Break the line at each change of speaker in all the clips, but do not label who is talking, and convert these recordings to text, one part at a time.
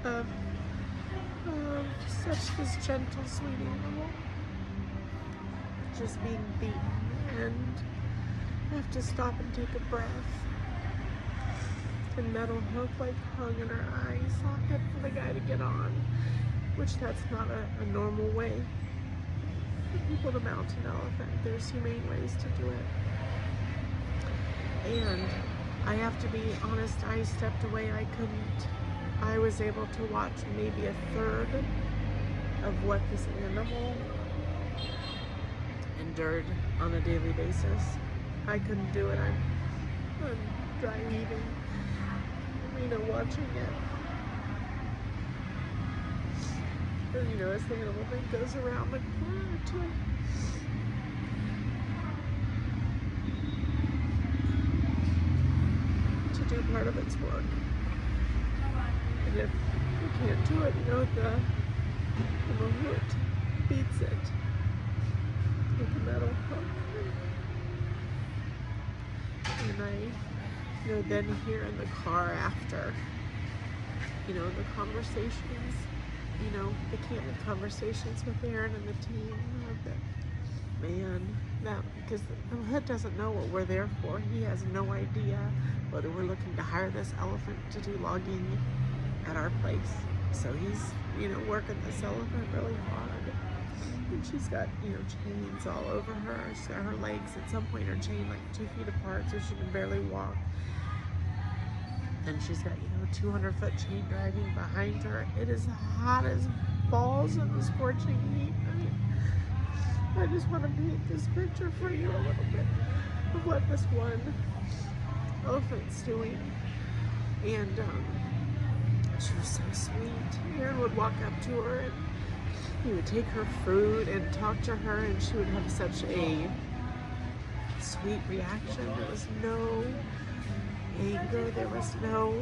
of, of such this gentle, sweet animal just being beaten, and I have to stop and take a breath. And Metal Hook like hung in her eye socket for the guy to get on, which that's not a normal way for people to mount an elephant. There's humane ways to do it. And I have to be honest, I stepped away. I was able to watch maybe a third of what this animal endured on a daily basis. I couldn't do it. I'm dry heaving, watching it. And as the animal thing goes around the corner to do part of its work. And if you can't do it, the mahout beats it with a metal hook. And I, then here in the car after, the conversations, the candid conversations with Aaron and the team, because the hood doesn't know what we're there for. He has no idea whether we're looking to hire this elephant to do logging at our place. So he's, working this elephant really hard. And she's got, chains all over her. She's got her legs at some point are chained like 2 feet apart so she can barely walk. And she's got, 200-foot chain dragging behind her. It is hot as balls in the scorching heat. I just want to paint this picture for you a little bit of what this one elephant's doing. And she was so sweet. Aaron would walk up to her and he would take her food and talk to her, and she would have such a sweet reaction. There was no anger, there was no,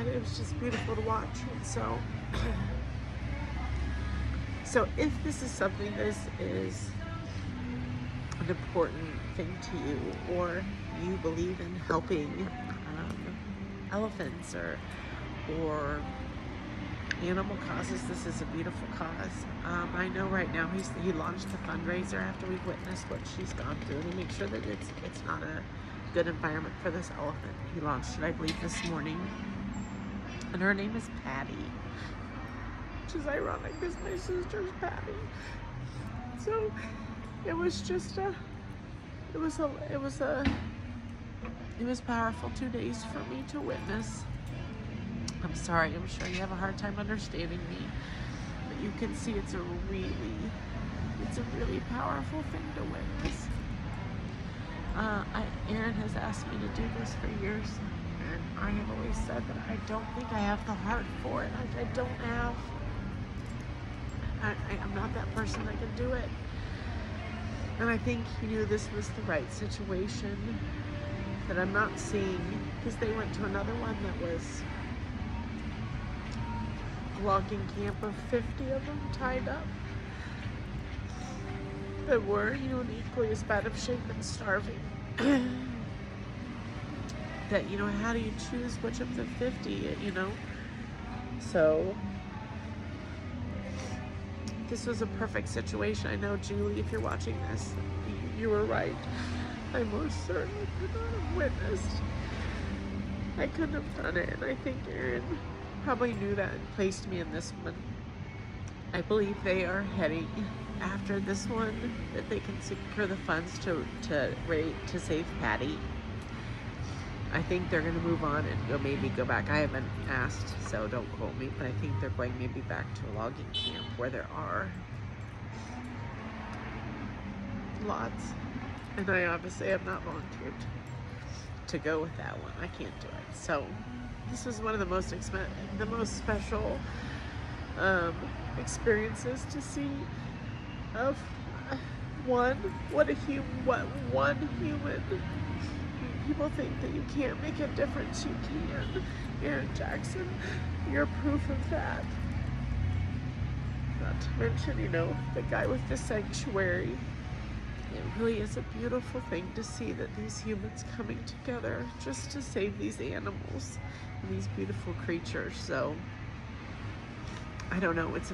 it was just beautiful to watch. And so if this is something that is an important thing to you, or you believe in helping elephants or animal causes, this is a beautiful cause. I know right now he launched the fundraiser after we've witnessed what she's gone through to make sure that it's not a good environment for this elephant. He launched it, I believe, this morning, and her name is Patty, which is ironic because my sister's Patty. So it was just it was powerful 2 days for me to witness. I'm sorry, I'm sure you have a hard time understanding me, but you can see it's a really powerful thing to witness. Aaron has asked me to do this for years, and I have always said that I don't think I have the heart for it. I'm not that person that can do it. And I think he knew this was the right situation that I'm not seeing, because they went to another one that was a logging camp of 50 of them tied up that were, in equally as bad of shape and starving. That, how do you choose which of the 50, So this was a perfect situation. I know, Julie, if you're watching this, you were right. I most certainly could not have witnessed. I couldn't have done it, and I think Aaron probably knew that and placed me in this one. I believe they are heading after this one, that they can secure the funds to save Patty. I think they're going to move on and maybe go back. I haven't asked, so don't quote me, but I think they're going maybe back to a logging camp where there are lots. And I obviously have not volunteered to go with that one. I can't do it. So this was one of the most special experiences to see of one human. People think that you can't make a difference. You can. Aaron Jackson, you're proof of that. Not to mention, the guy with the sanctuary it really is a beautiful thing to see that these humans coming together just to save these animals and these beautiful creatures. So I don't know, it's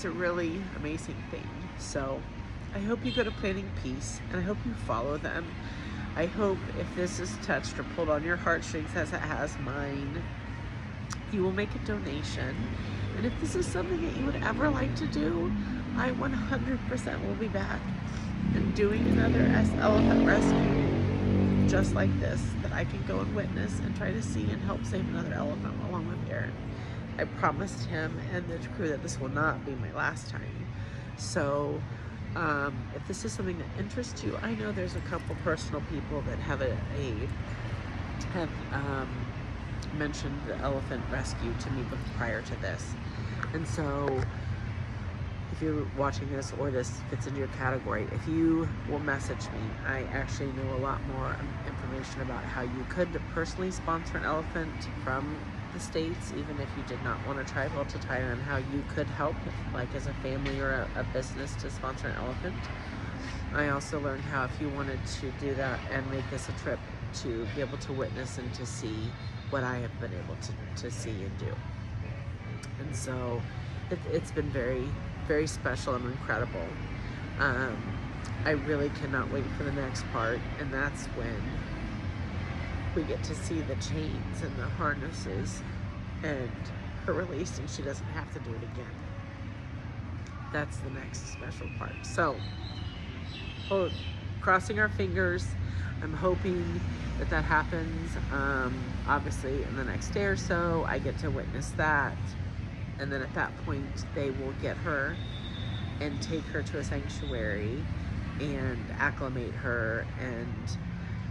a really amazing thing. So I hope you go to Planning Peace, and I hope you follow them. I hope if this is touched or pulled on your heartstrings as it has mine, you will make a donation. And if this is something that you would ever like to do, I 100% will be back and doing another elephant rescue just like this, that I can go and witness and try to see and help save another elephant along with Aaron. I promised him and the crew that this will not be my last time. So if this is something that interests you, I know there's a couple personal people that have mentioned the elephant rescue to me prior to this. And so if you're watching this or this fits into your category, if you will message me, I actually know a lot more information about how you could personally sponsor an elephant from the States, even if you did not want to travel to Thailand, and how you could help, like as a family or a business, to sponsor an elephant. I also learned how if you wanted to do that and make this a trip to be able to witness and to see what I have been able to see and do. And so it's been very, very special and incredible. I really cannot wait for the next part, and that's when we get to see the chains and the harnesses and her released, and she doesn't have to do it again. That's the next special part. So, crossing our fingers. I'm hoping that happens. Obviously, in the next day or so, I get to witness that. And then at that point, they will get her and take her to a sanctuary and acclimate her and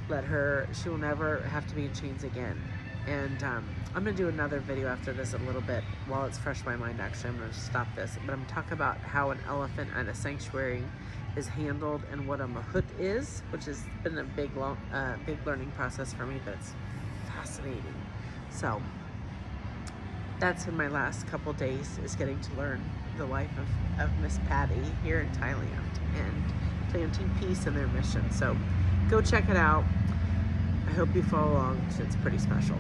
let her, she will never have to be in chains again. And I'm gonna do another video after this a little bit while it's fresh in my mind. Actually, I'm gonna stop this, but I'm gonna talk about how an elephant at a sanctuary is handled and what a mahout is, which has been a big learning process for me, but it's fascinating. So that's in my last couple days, is getting to learn the life of Miss Patty here in Thailand and Planting Peace in their mission. So go check it out. I hope you follow along, because it's pretty special.